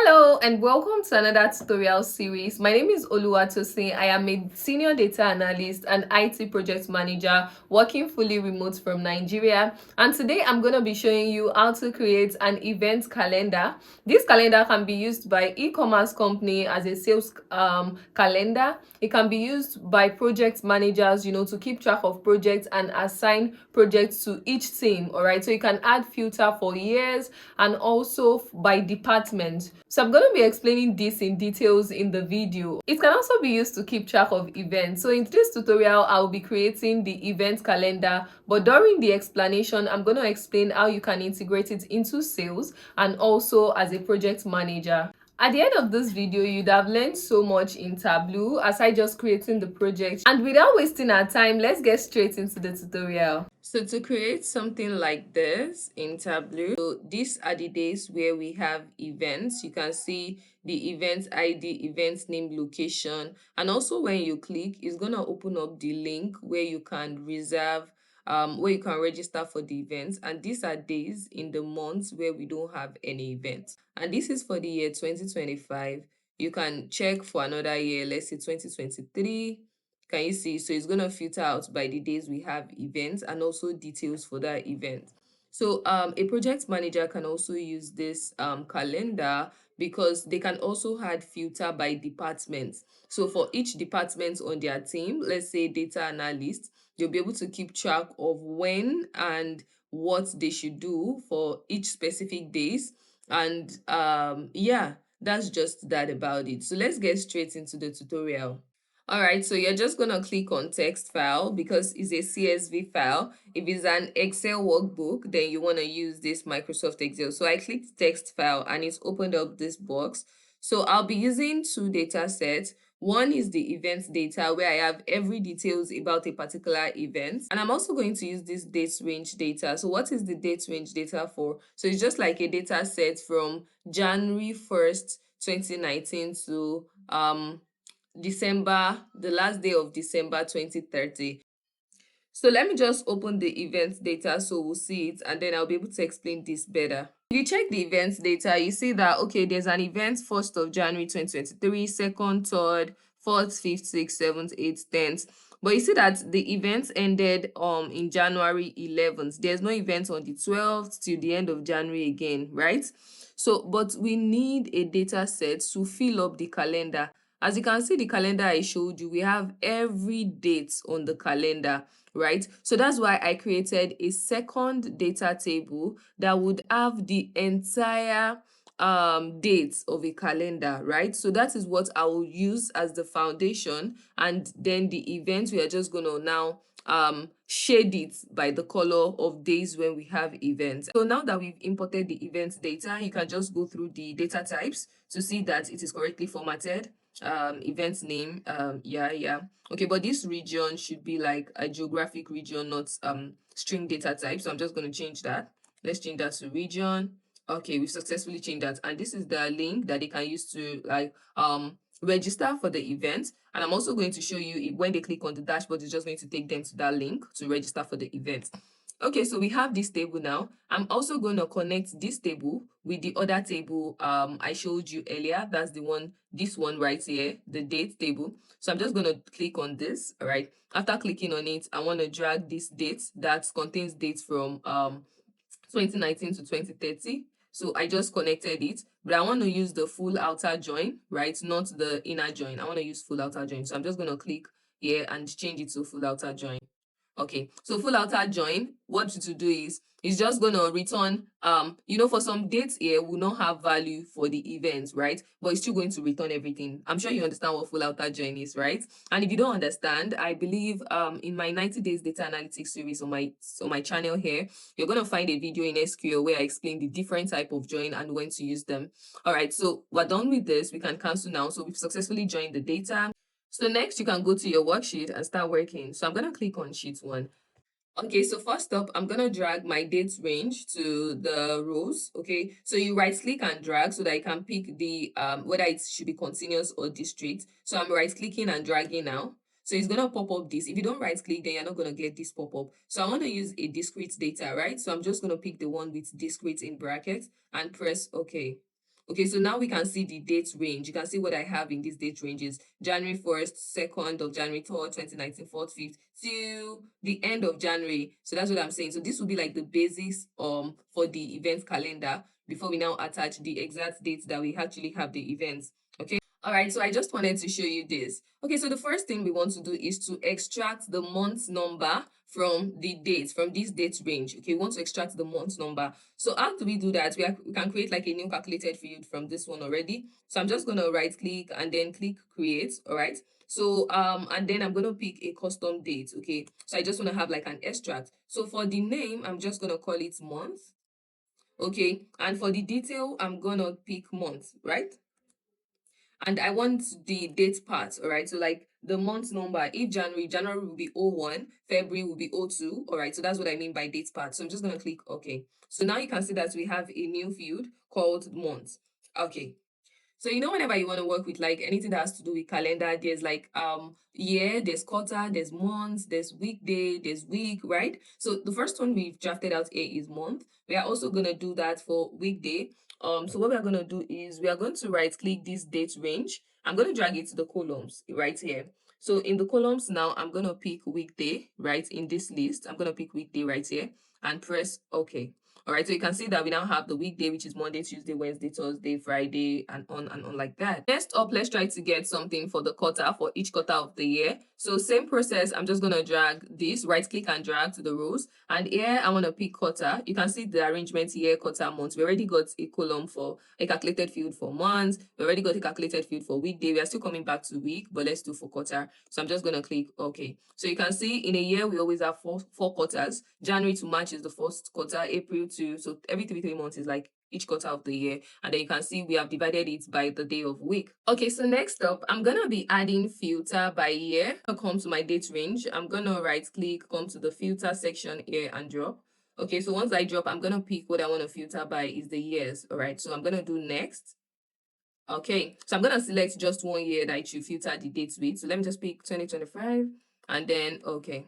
Hello and welcome to another tutorial series. My name is Oluwatosin. I am a senior data analyst and IT project manager working fully remote from Nigeria. And today I'm going to be showing you how to create an event calendar. This calendar can be used by e-commerce company as a sales calendar. It can be used by project managers, to keep track of projects and assign projects to each team. All right, so you can add filter for years and also by department. So I'm going to be explaining this in details in the video. It can also be used to keep track of events. So in this tutorial, I'll be creating the event calendar, but during the explanation, I'm going to explain how you can integrate it into sales and also as a project manager. At the end of this video, you'd have learned so much in Tableau aside just creating the project. And without wasting our time, let's get straight into the tutorial. So to create something like this in Tableau, so these are the days where we have events. You can see the event ID, event name, location, and also when you click, it's going to open up the link where you can reserve where you can register for the events. And these are days in the months where we don't have any events. And this is for the year 2025. You can check for another year, let's say 2023. Can you see? So it's going to filter out by the days we have events and also details for that event. So a project manager can also use this calendar because they can also add filter by department. So for each department on their team, let's say data analyst, you'll be able to keep track of when and what they should do for each specific days. And yeah, that's just that about it. So let's get straight into the tutorial. All right, so you're just going to click on text file because it's a CSV file. If it's an Excel workbook, then you want to use this Microsoft Excel. So I clicked text file and it's opened up this box. So I'll be using two data sets. One is the events data where I have every details about a particular event. And I'm also going to use this date range data. So what is the date range data for? So it's just like a data set from January 1st, 2019 to December, the last day of December 2030. So let me just open the events data so we'll see it and then I'll be able to explain this better. If you check the events data, you see that, okay, there's an event 1st of January 2023, 2nd, 3rd, 4th, 5th, 6th, 7th, 8th, 10th. But you see that the events ended in January 11th. There's no event on the 12th till the end of January again, right? So, but we need a data set to fill up the calendar. As you can see, the calendar I showed you, we have every date on the calendar, right? So that's why I created a second data table that would have the entire dates of a calendar, right? So that is what I will use as the foundation, and then the events we are just going to now shade it by the color of days when we have events. So now that we've imported the events data, you can just go through the data types to see that it is correctly formatted. Event name, yeah, okay, but this region should be like a geographic region, not string data type. So I'm just going to change that. Let's change that to region. Okay, we've successfully changed that, and this is the link that they can use to like register for the event. And I'm also going to show you when they click on the dashboard, it's just going to take them to that link to register for the event. Okay, so we have this table now. I'm also going to connect this table with the other table I showed you earlier. That's the one, this one right here, the date table. So I'm just going to click on this. All right, after clicking on it, I want to drag this date that contains dates from 2019 to 2030. So I just connected it, but I want to use the full outer join, right? Not the inner join. I want to use full outer join. So I'm just going to click here and change it to full outer join. Okay, so full outer join, what to do is it's just going to return for some dates here will not have value for the events, right? But it's still going to return everything. I'm sure you understand what full outer join is, right? And if you don't understand, I believe in my 90 days data analytics series on my channel here, you're going to find a video in SQL where I explain the different type of join and when to use them. All right, so we're done with this. We can cancel now. So we've successfully joined the data. So next you can go to your worksheet and start working. So I'm going to click on sheet 1. Okay, so first up, I'm going to drag my dates range to the rows. Okay, so you right click and drag so that I can pick the whether it should be continuous or discrete. So I'm right clicking and dragging now. So it's going to pop up this. If you don't right click, then you're not going to get this pop up. So I want to use a discrete data, right? So I'm just going to pick the one with discrete in brackets and press OK. Okay, so now we can see the date range. You can see what I have in these date ranges: January 1st, 2nd of January, 3rd, 2019, 4th, 5th, till the end of January. So that's what I'm saying. So this will be like the basis for the event calendar before we now attach the exact dates that we actually have the events. Okay. All right, so I just wanted to show you this. Okay, so the first thing we want to do is to extract the month number from the dates, from this date range. Okay, we want to extract the month number. So how do we do that? We can create like a new calculated field from this one already. So I'm just going to right click and then click create. All right. So and then I'm going to pick a custom date. Okay, so I just want to have like an extract. So for the name, I'm just going to call it month. Okay, and for the detail, I'm going to pick month, right? And I want the date part, all right? So like the month number, if January will be 01, February will be 02, all right? So that's what I mean by date part. So I'm just going to click OK. So now you can see that we have a new field called month. Okay. So whenever you want to work with like anything that has to do with calendar, there's like year, there's quarter, there's month, there's weekday, there's week, right? So the first one we've drafted out here is month. We are also gonna do that for weekday. So what we are gonna do is we are going to right click this date range. I'm gonna drag it to the columns right here. So in the columns now, I'm gonna pick weekday right in this list. I'm gonna pick weekday right here and press OK. All right, so you can see that we now have the weekday, which is Monday, Tuesday, Wednesday, Thursday, Friday, and on like that. Next up, let's try to get something for the quarter, for each quarter of the year. So same process, I'm just going to drag this, right click and drag to the rows. And here, I want to pick quarter. You can see the arrangement here, quarter, month. We already got a column for a calculated field for months. We already got a calculated field for weekday. We are still coming back to week, but let's do for quarter. So I'm just going to click OK. So you can see in a year, we always have four quarters. January to March is the first quarter, April to, so every 3 months is like each quarter of the year. And then you can see we have divided it by the day of week. Okay, so next up, I'm going to be adding filter by year. I'll come to my date range. I'm going to right click, come to the filter section here and drop. Okay, so once I drop, I'm going to pick what I want to filter by is the years. All right, so I'm going to do next. Okay, so I'm going to select just one year that I should filter the dates with. So let me just pick 2025 and then okay.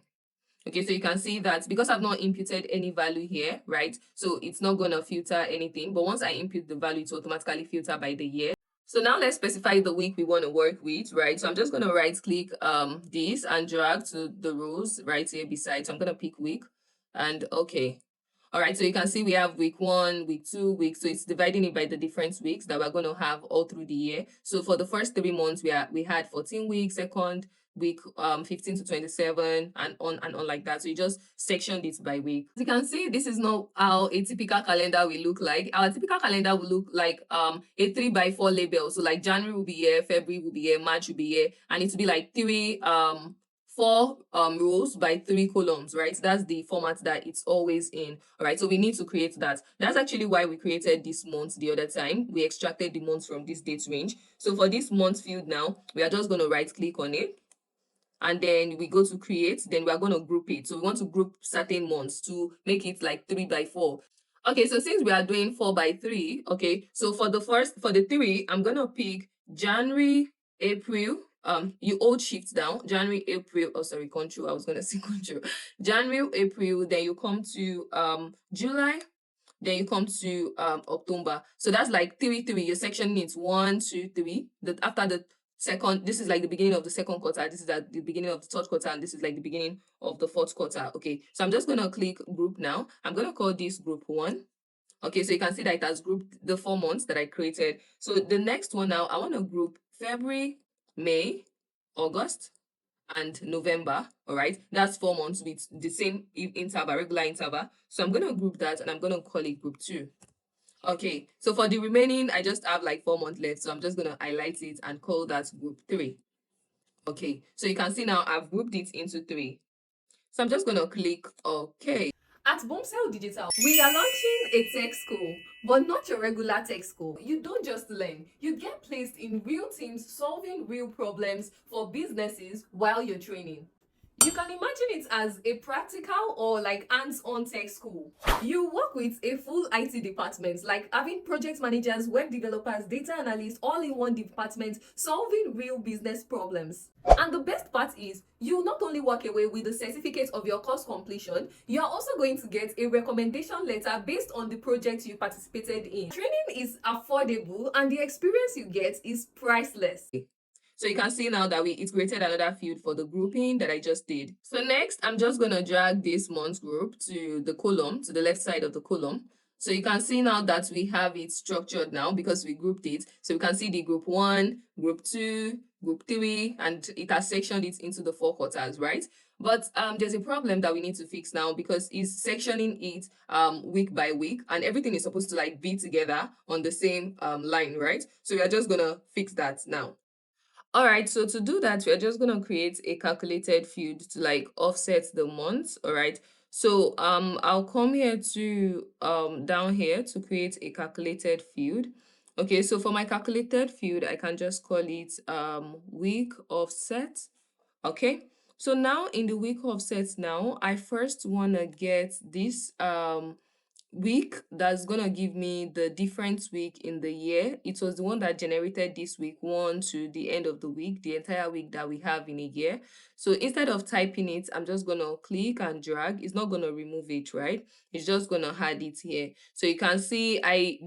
Okay, so you can see that because I've not imputed any value here, right? So it's not going to filter anything. But once I input the value, it's automatically filter by the year. So now let's specify the week we want to work with, right? So I'm just going to right click this and drag to the rows right here beside. So I'm going to pick week and okay. All right, so you can see we have week 1, week 2, week. So it's dividing it by the different weeks that we're going to have all through the year. So for the first 3 months, we had 14 weeks, second week 15 to 27 and on like that. So you just sectioned it by week. As you can see, this is not how a typical calendar will look like. Our typical calendar will look like a 3x4 label. So like January will be here, February will be here, March will be here, and it will be like four rows by 3 columns, right? That's the format that it's always in. All right, so we need to create that. That's actually why we created this month the other time. We extracted the months from this date range. So for this month field now, we are just going to right click on it and then we go to create, then we are going to group it. So we want to group certain months to make it like 3x4. Okay, so since we are doing 4x3, okay, so for the 3, I'm going to pick January, April. You hold shift down, January, April, oh sorry, control, I was going to say control. January, April, then you come to July, then you come to October. So that's like 3. Your section needs 1, 2, 3. After the second, this is like the beginning of the second quarter, this is at the beginning of the third quarter, and this is like the beginning of the fourth quarter. Okay, so I'm just going to click group now. I'm going to call this group 1. Okay, so you can see that it has grouped the 4 months that I created. So the next one now, I want to group February, May, August, and November. All right, that's 4 months with the same interval, regular interval. So I'm going to group that and I'm going to call it group 2. Okay, so for the remaining, I just have like 4 months left. So I'm just going to highlight it and call that group 3. Okay, so you can see now I've grouped it into 3. So I'm just going to click OK. At Bombshell Digital, we are launching a tech school, but not your regular tech school. You don't just learn, you get placed in real teams solving real problems for businesses while you're training. You can imagine it as a practical or like hands-on tech school. You work with a full IT department, like having project managers, web developers, data analysts all in one department, solving real business problems. And the best part is, you not only walk away with the certificate of your course completion, you are also going to get a recommendation letter based on the project you participated in. Training is affordable and the experience you get is priceless. So you can see now that it created another field for the grouping that I just did. So next, I'm just going to drag this month group to the column, to the left side of the column. So you can see now that we have it structured now because we grouped it. So we can see the group 1, group 2, group 3, and it has sectioned it into the 4 quarters, right? But there's a problem that we need to fix now because it's sectioning it week by week, and everything is supposed to like be together on the same line, right? So we are just going to fix that now. All right, so to do that, we're just going to create a calculated field to like offset the months. All right, so I'll come here to down here to create a calculated field. Okay, so for my calculated field, I can just call it week offset. Okay, so now in the week offset now, I first want to get this week that's gonna give me the different week in the year. It was the one that generated this week 1 to the end of the week, the entire week that we have in a year. So instead of typing it, I'm just gonna click and drag. It's not gonna remove it, right? It's just gonna add it here. So you can see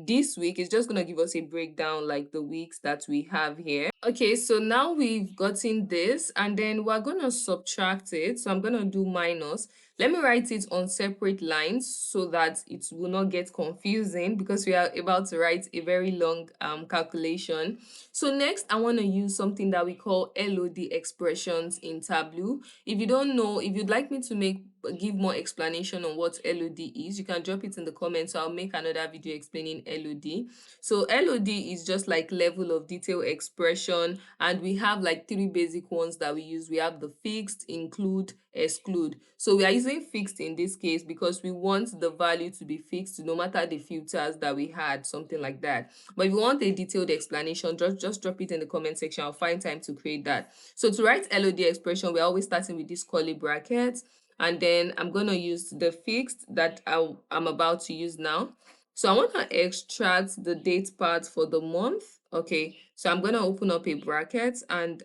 this week is just gonna give us a breakdown like the weeks that we have here. Okay, so now we've gotten this and then we're gonna subtract it. So I'm gonna do minus. Let me write it on separate lines so that it will not get confusing because we are about to write a very long calculation. So next, I want to use something that we call LOD expressions in Tableau. If you don't know, if you'd like me to give more explanation on what LOD is, you can drop it in the comments. So I'll make another video explaining LOD. So LOD is just like level of detail expression, and we have like 3 basic ones that we use. We have the fixed, include, exclude. So we are using fixed in this case because we want the value to be fixed no matter the filters that we had, something like that. But if you want a detailed explanation, just drop it in the comment section. I'll find time to create that. So to write LOD expression, we're always starting with this curly bracket, and then I'm going to use the fixed that I'm about to use now. So I want to extract the date part for the month. Okay, so I'm going to open up a bracket and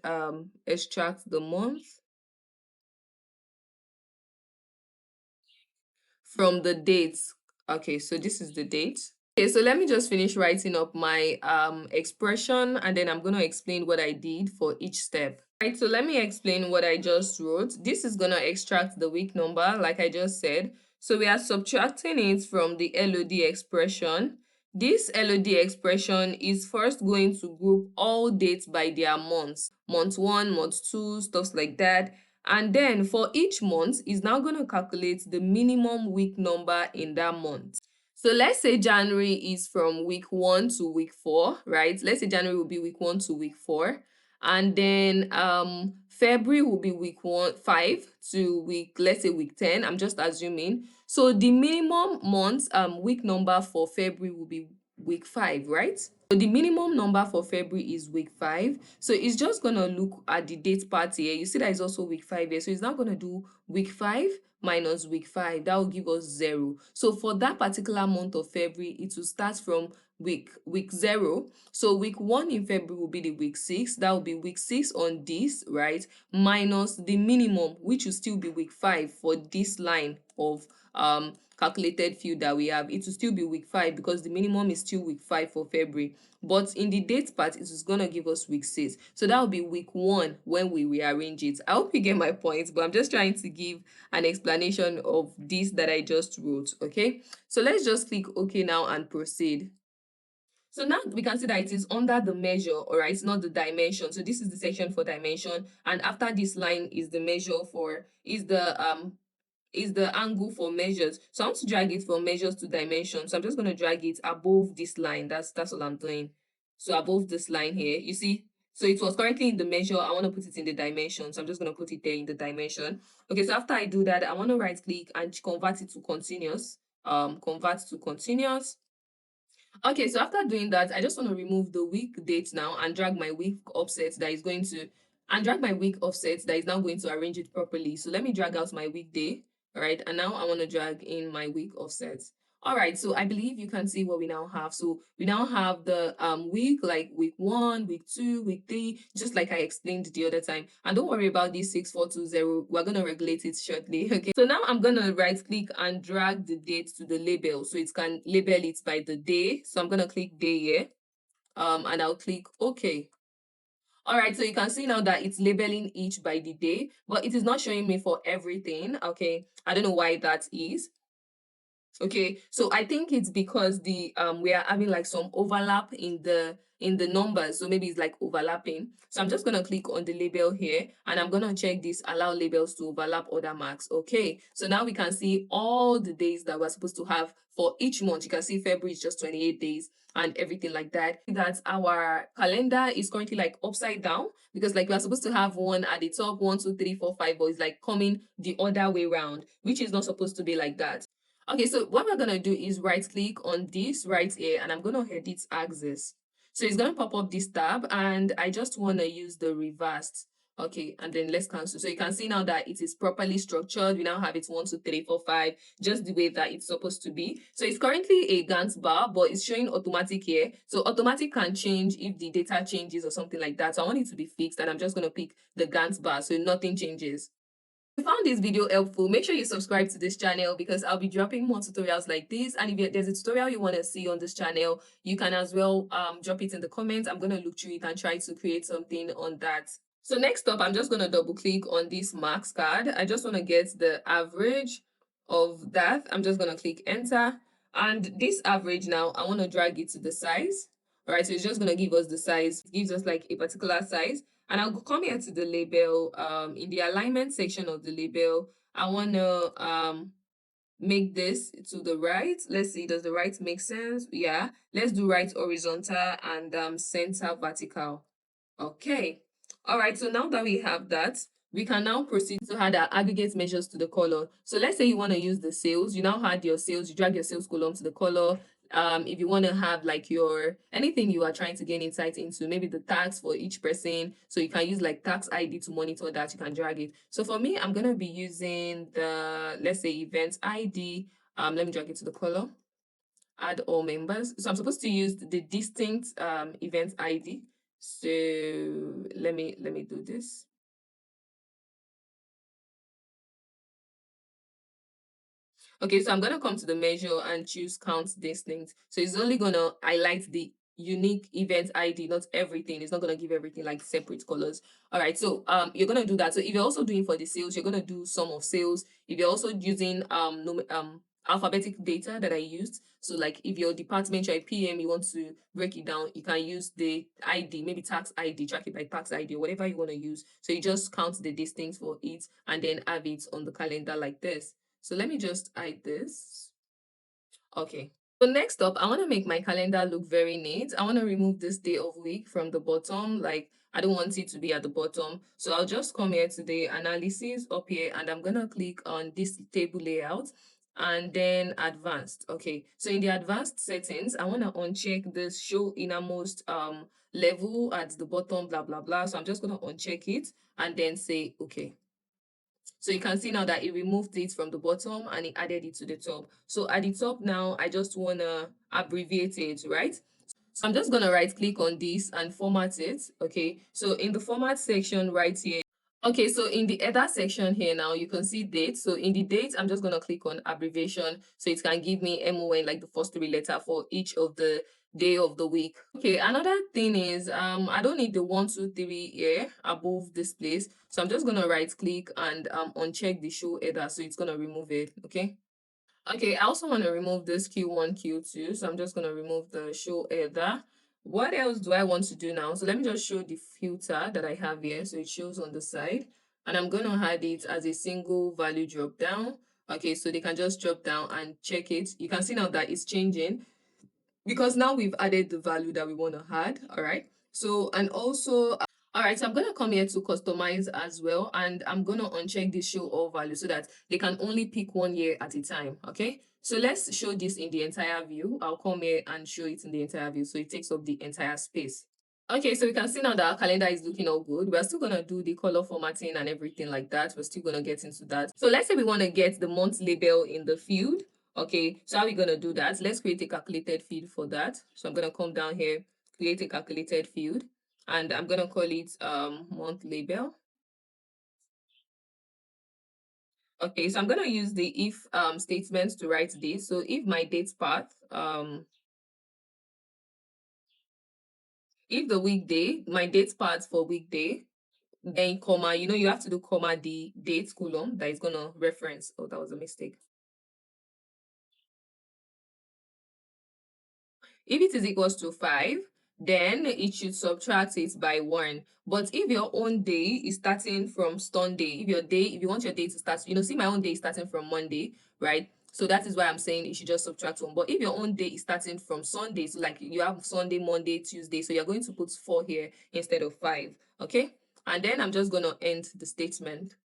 extract the month from the dates. Okay, so this is the date. Okay, so let me just finish writing up my expression and then I'm going to explain what I did for each step. Right, so let me explain what I just wrote. This is going to extract the week number like I just said. So we are subtracting it from the LOD expression. This LOD expression is first going to group all dates by their months. Month 1, month 2, stuff like that. And then for each month, is now going to calculate the minimum week number in that month. So let's say January is from week 1 to week 4, right? Let's say January will be week 1 to week 4. And then February will be week 5 to let's say week 10. I'm just assuming. So the minimum month week number for February will be week 5, right? So the minimum number for February is week 5. So it's just going to look at the date part here. You see that it's also week 5 here. So it's now going to do week 5 minus week 5. That will give us 0. So for that particular month of February, it will start from week 0. So week 1 in February will be the week 6. That will be week 6 on this, right? Minus the minimum, which will still be week 5 for this line of calculated field that we have. It will still be week 5 because the minimum is still week 5 for February. But in the date part, it is going to give us week 6. So that will be week 1 when we rearrange it. I hope you get my point, but I'm just trying to give an explanation of this that I just wrote, okay? So let's just click OK now and proceed. So now we can see that it is under the measure, all right, it's not the dimension. So this is the section for dimension, and after this line is the measure for, is the angle for measures. So I want to drag it from measures to dimension. So I'm just going to drag it above this line. That's what I'm doing. So above this line here, you see, so it was currently in the measure. I want to put it in the dimension. So I'm just going to put it there in the dimension. Okay, so after I do that, I want to right click and convert it to continuous. Convert to continuous. Okay, so after doing that, I just want to remove the week date now and drag my week offset that is going to and drag my week offset that is now going to arrange it properly. So let me drag out my weekday, all right? And now I want to drag in my week offset. All right, so I believe you can see what we now have. So we now have the week, like week 1, week 2, week 3, just like I explained the other time. And don't worry about this 6420. We're going to regulate it shortly. Okay, so now I'm going to right click and drag the date to the label so it can label it by the day. So I'm going to click day here, and I'll click OK. All right, so you can see now that it's labeling each by the day, but it is not showing me for everything. Okay, I don't know why that is. Okay, so I think it's because the we are having like some overlap in the numbers, so maybe it's like overlapping. So I'm just gonna click on the label here, and I'm gonna check this allow labels to overlap other marks. Okay, so now we can see all the days that we're supposed to have for each month. You can see February is just 28 days and everything like that. That our calendar is currently like upside down, because like we're supposed to have one at the top, 1, 2, 3, 4, 5, but it's like coming the other way around, which is not supposed to be like that. Okay, so what we're gonna do is right click on this right here, and I'm gonna edit axis. So it's gonna pop up this tab, and I just wanna use the reversed. Okay, and then let's cancel. So you can see now that it is properly structured. We now have it 1, 2, 3, 4, 5, just the way that it's supposed to be. So it's currently a Gantt bar, but it's showing automatic here. So automatic can change if the data changes or something like that. So I want it to be fixed, and I'm just gonna pick the Gantt bar so nothing changes. If you found this video helpful, make sure you subscribe to this channel because I'll be dropping more tutorials like this. And if there's a tutorial you want to see on this channel, you can as well drop it in the comments. I'm going to look through it and try to create something on that. So next up, I'm just going to double click on this marks card. I just want to get the average of that. I'm just going to click enter. And this average now, I want to drag it to the size. All right, so it's just going to give us the size. It gives us like a particular size. And I'll come here to the label. In the alignment section of the label, I want to make this to the right. Let's see, does the right make sense? Yeah, let's do right horizontal and center vertical. Okay. All right. So now that we have that, we can now proceed to add our aggregate measures to the column. So let's say you want to use the sales. You now add your sales. You drag your sales column to the column. If you want to have like your anything you are trying to gain insight into, maybe the tax for each person. So you can use like tax ID to monitor that. You can drag it. So for me, I'm gonna be using the let's say event ID. Let me drag it to the column. Add all members. So I'm supposed to use the distinct event ID. So let me do this. Okay, so I'm going to come to the measure and choose count distinct. So it's only going to highlight the unique event ID, not everything. It's not going to give everything like separate colors. All right, so you're going to do that. So if you're also doing for the sales, you're going to do sum of sales. If you're also using alphabetic data that I used, so like if your department, you're a PM, you want to break it down, you can use the ID, maybe tax ID, track it by tax ID, or whatever you want to use. So you just count the distinct for it and then have it on the calendar like this. So let me just hide this. Okay. So next up, I want to make my calendar look very neat. I want to remove this day of week from the bottom. Like I don't want it to be at the bottom. So I'll just come here to the analysis up here and I'm going to click on this table layout and then advanced. Okay. So in the advanced settings, I want to uncheck this show innermost level at the bottom, blah, blah, blah. So I'm just going to uncheck it and then say, okay. So you can see now that it removed it from the bottom and it added it to the top. So at the top now, I just want to abbreviate it, right? So I'm just going to right click on this and format it. Okay. So in the format section right here, okay, so in the header section here now, you can see date. So in the date, I'm just going to click on abbreviation. So it can give me MON, like the first 3 letter for each of the day of the week. Okay, another thing is I don't need the 1, 2, 3 here above this place. So I'm just going to right click and uncheck the show header. So it's going to remove it. Okay. Okay, I also want to remove this Q1, Q2. So I'm just going to remove the show header. What else do I want to do now? So let me just show the filter that I have here. So it shows on the side. And I'm going to add it as a single value drop down. Okay, so they can just drop down and check it. You can see now that it's changing because now we've added the value that we want to add. All right. So, and also, all right, so I'm going to come here to customize as well. And I'm going to uncheck this show all value so that they can only pick 1 year at a time. Okay. So let's show this in the entire view. I'll come here and show it in the entire view. So it takes up the entire space. Okay, so we can see now that our calendar is looking all good. We're still gonna do the color formatting and everything like that. We're still gonna get into that. So let's say we want to get the month label in the field. Okay, so how are we gonna do that? Let's create a calculated field for that. So I'm gonna come down here, create a calculated field, and I'm gonna call it month label. Okay, so I'm gonna use the if statement to write this. So if my date path, if the weekday, my date path for weekday, then comma, you have to do comma the date column that is gonna reference. Oh, that was a mistake. If it is equals to 5, then it should subtract it by 1. But if your own day is starting from Sunday, if you want your day to start, see my own day is starting from Monday, right? So that is why I'm saying you should just subtract 1. But if your own day is starting from Sunday, so like you have Sunday, Monday, Tuesday, so you're going to put 4 here instead of 5, okay? And then I'm just going to end the statement.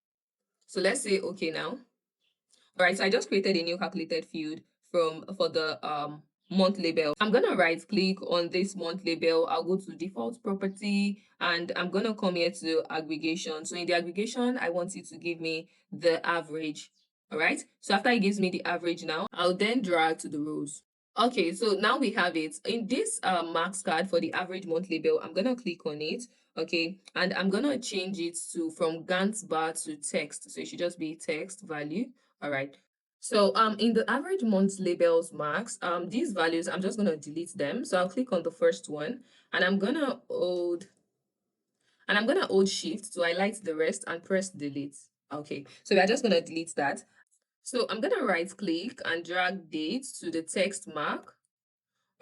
So let's say okay now. All right, so I just created a new calculated field for the month label. I'm gonna right click on this month label. I'll go to default property and I'm gonna come here to aggregation. So in the aggregation, I want it to give me the average. All right, so after it gives me the average now, I'll then drag to the rows. Okay, so now we have it. In this marks card for the average monthly bill, I'm gonna click on it, okay, and I'm gonna change it to from Gantt bar to text. So it should just be text value. All right. So in the average month labels marks, these values, I'm just gonna delete them. So I'll click on the first one and I'm gonna hold shift to highlight the rest and press delete. Okay, so we're just gonna delete that. So I'm gonna right click and drag date to the text mark.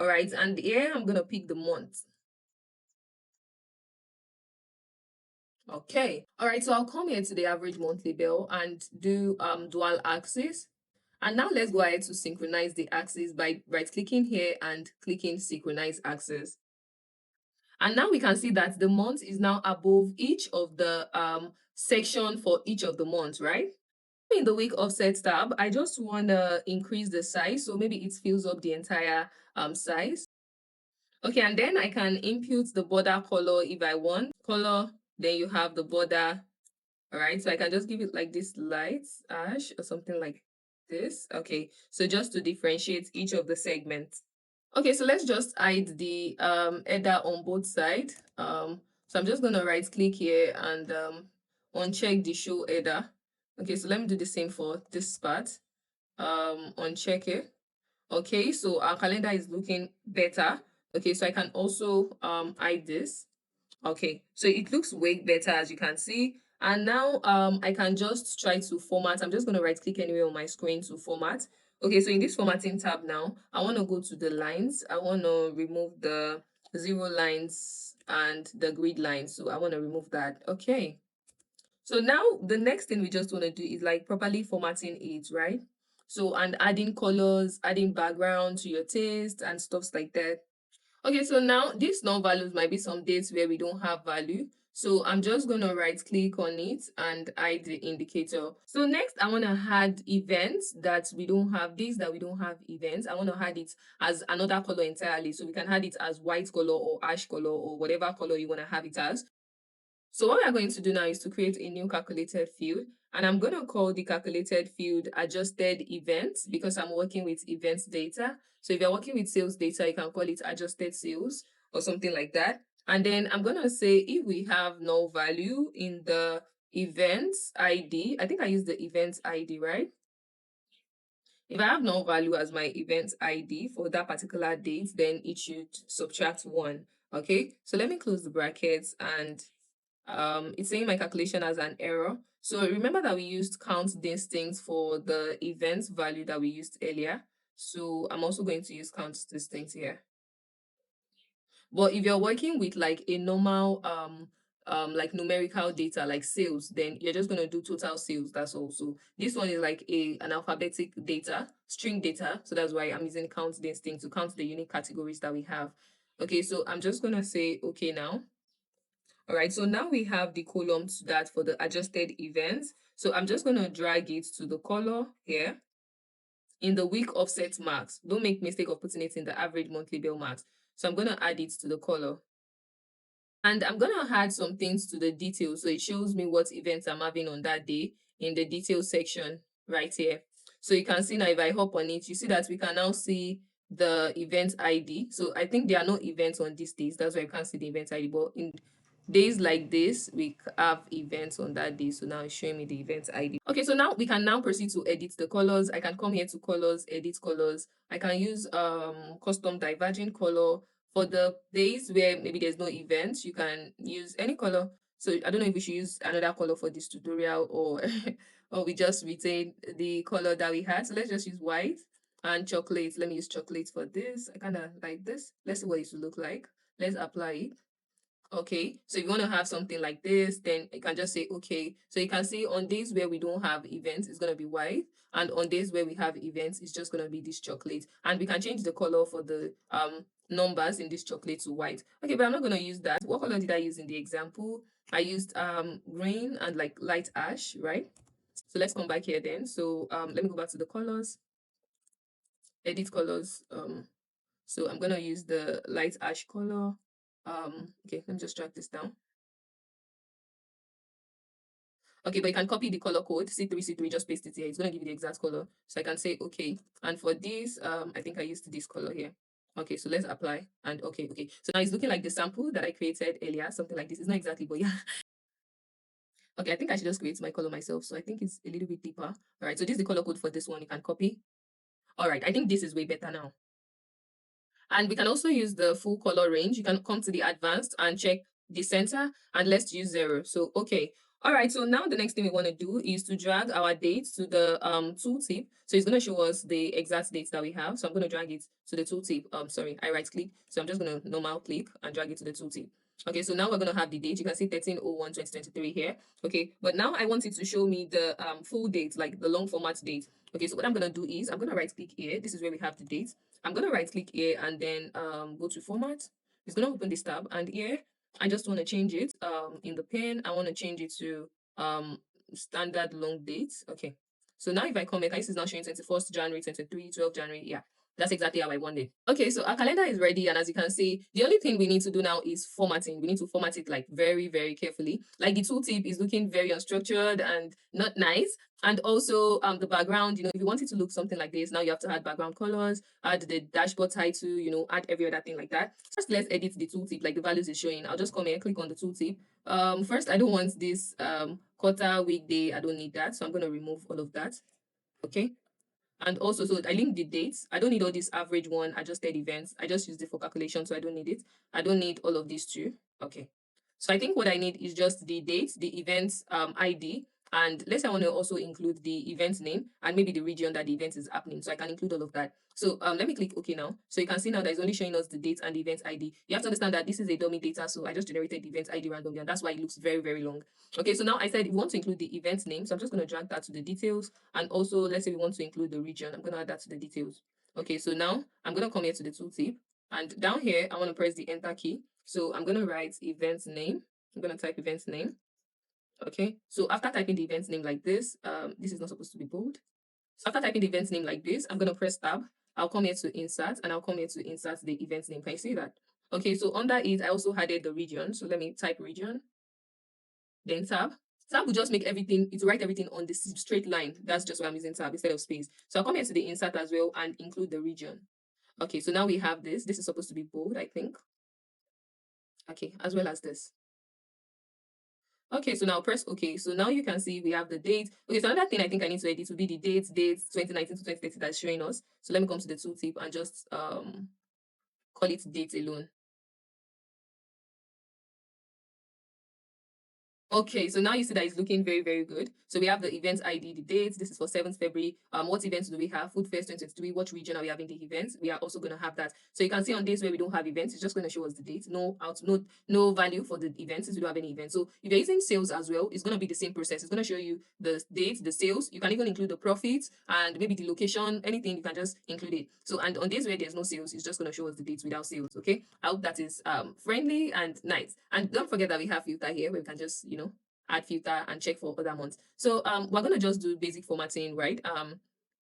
All right, and here I'm gonna pick the month. Okay, all right, so I'll come here to the average monthly bill and do dual axis. And now let's go ahead to synchronize the axis by right clicking here and clicking synchronize axis. And now we can see that the month is now above each of the section for each of the months, right? In the week offset tab, I just want to increase the size, so maybe it fills up the entire size. Okay, and then I can input the border color if I want. Color, then you have the border. All right, so I can just give it like this light ash or something like this. Okay, so just to differentiate each of the segments. Okay, so let's just hide the header on both sides. So I'm just gonna right click here and uncheck the show header. Okay, so let me do the same for this part. Uncheck it. Okay, so our calendar is looking better. Okay, so I can also hide this. Okay, so it looks way better as you can see. And now I can just try to format. I'm just going to right click anywhere on my screen to format. Okay, so in this formatting tab now, I want to go to the lines. I want to remove the zero lines and the grid lines. So I want to remove that. Okay. So now the next thing we just want to do is like properly formatting it, right? So and adding colors, adding background to your taste and stuffs like that. Okay, so now these null values might be some dates where we don't have value. So I'm just going to right click on it and hide the indicator. So next I want to add events that we don't have, days that we don't have events. I want to add it as another color entirely. So we can add it as white color or ash color or whatever color you want to have it as. So what we are going to do now is to create a new calculated field, and I'm going to call the calculated field adjusted events because I'm working with events data. So if you're working with sales data, you can call it adjusted sales or something like that. And then I'm going to say if we have no value in the events ID, I think I use the events ID, right? If I have no value as my event ID for that particular date, then it should subtract 1. Okay, so let me close the brackets and it's saying my calculation has an error. So remember that we used count distinct for the event value that we used earlier. So I'm also going to use count distinct here. But if you're working with like a normal like numerical data like sales, then you're just going to do total sales. That's all. So this one is like an alphabetic data, string data. So that's why I'm using count distinct to count the unique categories that we have. Okay, so I'm just going to say okay now. All right, so now we have the column to that for the adjusted events. So I'm just going to drag it to the color here in the week offset marks. Don't make mistake of putting it in the average monthly bill marks. So I'm going to add it to the color. And I'm going to add some things to the details. So it shows me what events I'm having on that day in the details section right here. So you can see now, if I hop on it, you see that we can now see the event ID. So I think there are no events on these days. That's why you can't see the event ID. But in days like this, we have events on that day. So now it's showing me the event ID. Okay, so now we can now proceed to edit the colors. I can come here to colors, edit colors. I can use custom diverging color. For the days where maybe there's no event, you can use any color. So I don't know if we should use another color for this tutorial, or or we just retain the color that we had. So let's just use white and chocolate. Let me use chocolate for this. I kind of like this. Let's see what it should look like. Let's apply it. Okay, so if you want to have something like this, then you can just say okay. So you can see on days where we don't have events, it's going to be white, and on days where we have events, it's just going to be this chocolate. And we can change the color for the numbers in this chocolate to white. Okay, but I'm not going to use that. What color did I use in the example? I used green and like light ash, right? So let's come back here then. So let me go back to the colors, edit colors. So I'm going to use the light ash color. Okay, let me just drag this down. Okay, but you can copy the color code, C3C3, just paste it here. It's going to give you the exact color. So I can say, okay. And for this, I think I used this color here. Okay, so let's apply. And okay. So now it's looking like the sample that I created earlier, something like this. It's not exactly, but yeah. Okay, I think I should just create my color myself. So I think it's a little bit deeper. All right, so this is the color code for this one. You can copy. All right, I think this is way better now. And we can also use the full color range. You can come to the advanced and check the center, and let's use 0. So, okay. All right, so now the next thing we want to do is to drag our dates to the tooltip. So it's going to show us the exact dates that we have. So I'm going to drag it to the tooltip. Sorry, I right click. So I'm just going to normal click and drag it to the tooltip. Okay, so now we're going to have the date. You can see 13/01/2023 here. Okay, but now I want it to show me the full date, like the long format date. Okay, so what I'm going to do is I'm going to right click here. This is where we have the date. I'm going to right click here and then go to format. It's going to open this tab, and here I just want to change it in the pen. I want to change it to standard long date. Okay, so now if I come here, this is now showing 21st January 23, 12 January. Yeah, that's exactly how I want it. Okay, so our calendar is ready, and as you can see, the only thing we need to do now is formatting. We need to format it like very, very carefully. Like the tooltip is looking very unstructured and not nice. And also the background, if you want it to look something like this, now you have to add background colors, add the dashboard title, add every other thing like that. First, let's edit the tooltip, like the values is showing. I'll just come here, click on the tooltip. First, I don't want this quarter, weekday. I don't need that. So I'm going to remove all of that. Okay. And also, so I link the dates. I don't need all this average one, adjusted events. I just use it for calculation, so I don't need it. I don't need all of these too. Okay. So I think what I need is just the date, the event ID, and let's say I want to also include the event name and maybe the region that the event is happening. So I can include all of that. So let me click OK now. So you can see now that it's only showing us the date and the event ID. You have to understand that this is a dummy data, so I just generated the event ID randomly, and that's why it looks very, very long. Okay, so now I said if we want to include the event name, so I'm just going to drag that to the details. And also, let's say we want to include the region. I'm going to add that to the details. Okay, so now I'm going to come here to the tooltip. And down here, I want to press the enter key. So I'm going to write event name. I'm going to type event name. Okay, so after typing the event name like this, this is not supposed to be bold. So after typing the event name like this, I'm going to press tab. I'll come here to insert, and I'll come here to insert the event name. Can you see that? Okay, so under it, I also added the region. So let me type region, then tab. Tab will just make everything, it will write everything on this straight line. That's just why I'm using tab instead of space. So I'll come here to the insert as well and include the region. Okay, so now we have this. This is supposed to be bold, I think. Okay, as well as this. Okay, so now press OK. So now you can see we have the date. Okay, so another thing I think I need to edit will be the date 2019 to 2030 that's showing us. So let me come to the tooltip and just call it date alone. Okay, so now you see that it's looking very, very good. So we have the event ID, the dates. This is for 7th February. What events do we have? Food Fest 2023. What region are we having the events? We are also going to have that. So you can see on days where we don't have events, it's just going to show us the date. No value for the events since we don't have any events. So if you're using sales as well, it's going to be the same process. It's going to show you the date, the sales. You can even include the profits and maybe the location, anything. You can just include it. So and on days where there's no sales, it's just going to show us the dates without sales. Okay. I hope that is friendly and nice. And don't forget that we have filter here where we can just add filter and check for other months. So we're gonna just do basic formatting, right?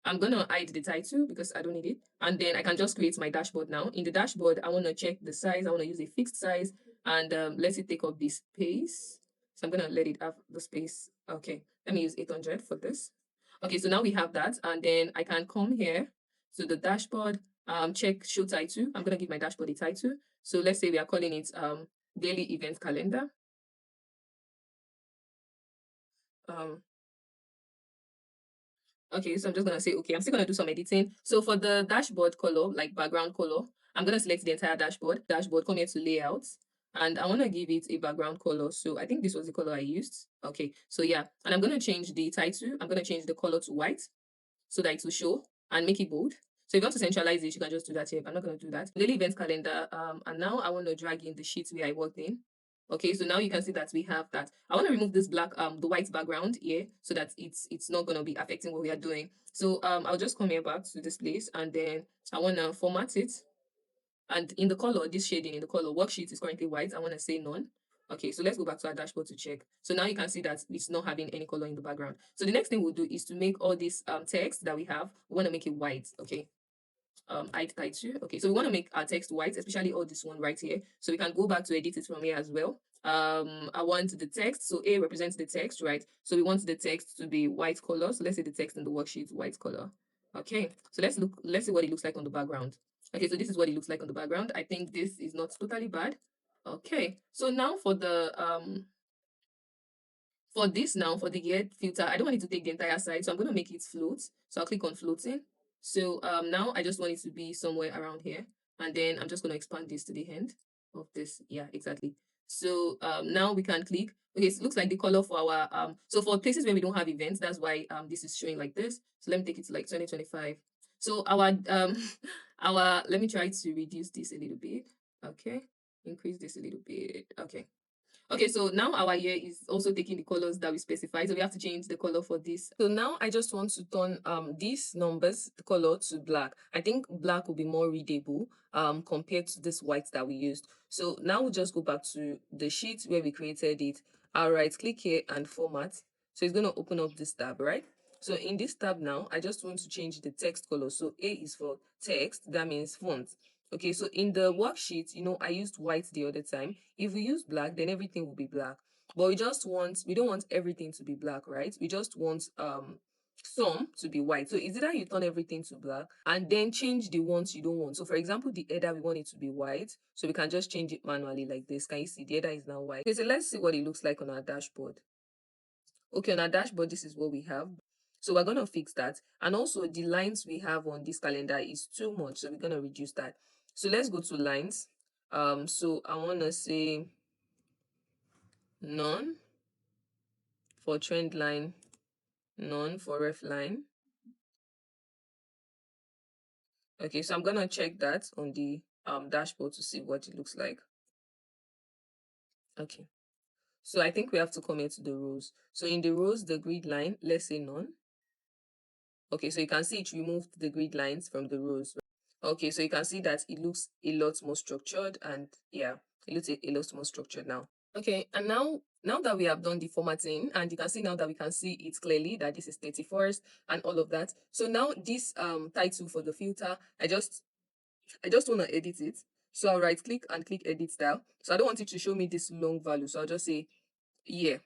I'm gonna hide the title because I don't need it, and then I can just create my dashboard now. In the dashboard, I want to check the size. I want to use a fixed size. and let it take up the space. So I'm gonna let it have the space. Okay, let me use 800 for this. Okay, so now we have that, and then I can come here to the dashboard, check show title. I'm gonna give my dashboard a title. So let's say we are calling it daily event calendar. Um, okay, so I'm just gonna say okay. I'm still gonna do some editing. So for the dashboard color, like background color, I'm gonna select the entire dashboard. Dashboard, come here to layout, and I wanna give it a background color. So I think this was the color I used. Okay, so yeah, and I'm gonna change the title. I'm gonna change the color to white so that it will show and make it bold. So if you want to centralize it, you can just do that here. But I'm not going to do that. Daily event calendar. And now I want to drag in the sheet where I worked in. Okay, so now you can see that we have that. I want to remove this black, the white background here so that it's not going to be affecting what we are doing. So I'll just come here back to this place and then I want to format it. And in the color, this shading in the color, worksheet is currently white. I want to say none. Okay, so let's go back to our dashboard to check. So now you can see that it's not having any color in the background. So the next thing we'll do is to make all this text that we have, we want to make it white. Okay, hide title. Okay, so we want to make our text white, especially all this one right here. So we can go back to edit it from here as well. I want the text. So A represents the text, right? So we want the text to be white color. So let's say the text in the worksheet white color. Okay, so let's see what it looks like on the background. Okay, so this is what it looks like on the background. I think this is not totally bad. Okay, so now for this now, for the gear filter, I don't want it to take the entire side, so I'm going to make it float. So I'll click on floating. So now I just want it to be somewhere around here. And then I'm just going to expand this to the end of this. Yeah, exactly. So now we can click. Okay, so it looks like the color for our, so for places where we don't have events, that's why this is showing like this. So let me take it to like 2025. So our, let me try to reduce this a little bit. Okay, increase this a little bit. Okay. Okay, so now our year is also taking the colors that we specified. So we have to change the color for this. So now I just want to turn these numbers, the color to black. I think black will be more readable compared to this white that we used. So now we'll just go back to the sheet where we created it. All right, click here and format. So it's going to open up this tab, right? So in this tab now, I just want to change the text color. So A is for text, that means font. Okay, so in the worksheet, I used white the other time. If we use black, then everything will be black. But we don't want everything to be black, right? We just want some to be white. So is either you turn everything to black and then change the ones you don't want. So for example, the header, we want it to be white. So we can just change it manually like this. Can you see the header is now white? Okay, so let's see what it looks like on our dashboard. Okay, on our dashboard, this is what we have. So we're going to fix that. And also the lines we have on this calendar is too much. So we're going to reduce that. So let's go to lines. So I want to say none for trend line, none for ref line. Okay, so I'm going to check that on the dashboard to see what it looks like. Okay. So I think we have to come here to the rows. So in the rows, the grid line, let's say none. Okay, so you can see it removed the grid lines from the rows. Okay, so you can see that it looks a lot more structured and yeah, it looks a lot more structured now. Okay, and now that we have done the formatting and you can see now that we can see it clearly that this is 31st and all of that. So now this title for the filter, I just want to edit it. So I'll right click and click edit style. So I don't want it to show me this long value. So I'll just say yeah.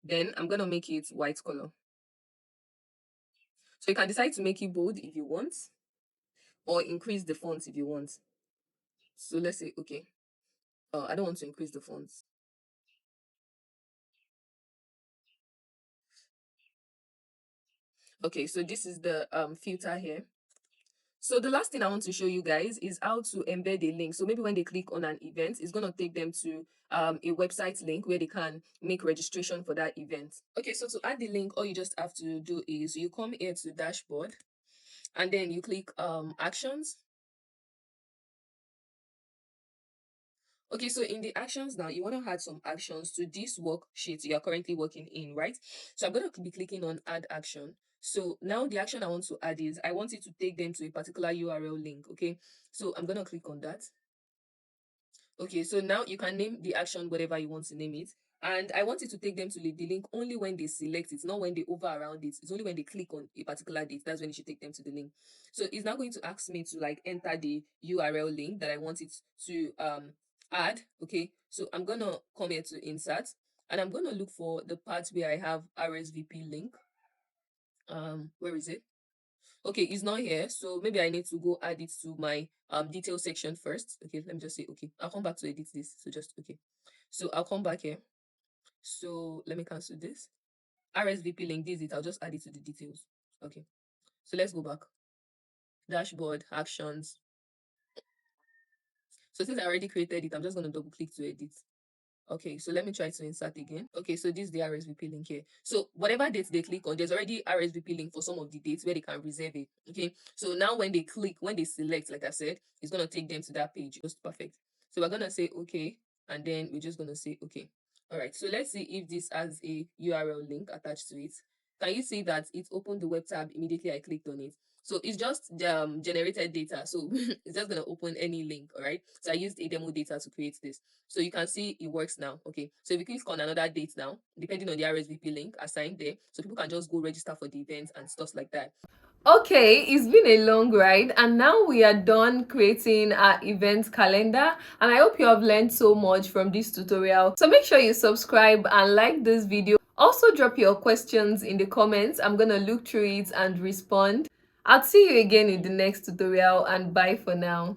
Then I'm gonna make it white color. So you can decide to make it bold if you want or increase the font if you want. So let's say, okay, I don't want to increase the fonts. Okay, so this is the filter here. So the last thing I want to show you guys is how to embed a link. So maybe when they click on an event, it's going to take them to a website link where they can make registration for that event. Okay, so to add the link, all you just have to do is you come here to dashboard and then you click actions. Okay, so in the actions now, you want to add some actions to this worksheet you are currently working in, right? So I'm going to be clicking on add action. So now the action I want to add is I want it to take them to a particular URL link, okay? So I'm going to click on that. Okay, so now you can name the action whatever you want to name it. And I want it to take them to the link only when they select it, not when they hover around it. It's only when they click on a particular date. That's when it should take them to the link. So it's now going to ask me to like enter the URL link that I want it to add. Okay, so I'm gonna come here to insert, and I'm gonna look for the part where I have RSVP link. Where is it? Okay, it's not here, so maybe I need to go add it to my detail section first. Okay, let me just say okay. I'll come back to edit this. So just okay. So I'll come back here. So let me cancel this. RSVP link, this is it. I'll just add it to the details. Okay. So let's go back. Dashboard, actions. So since I already created it, I'm just gonna double click to edit. Okay, so let me try to insert again. Okay, so this is the RSVP link here. So whatever date they click on, there's already RSVP link for some of the dates where they can reserve it. Okay, so now when they click, when they select, like I said, it's gonna take them to that page. Just perfect. So we're gonna say okay, and then we're just gonna say okay. All right, so let's see if this has a URL link attached to it. Can you see that it opened the web tab immediately I clicked on it? So it's just generated data. So it's just gonna open any link. All right. So I used a demo data to create this. So you can see it works now. Okay. So if you click on another date now, depending on the RSVP link assigned there, so people can just go register for the event and stuff like that. Okay, it's been a long ride, and now we are done creating our event calendar, and I hope you have learned so much from this tutorial. So make sure you subscribe and like this video. Also drop your questions in the comments. I'm gonna look through it and respond. I'll see you again in the next tutorial, and bye for now.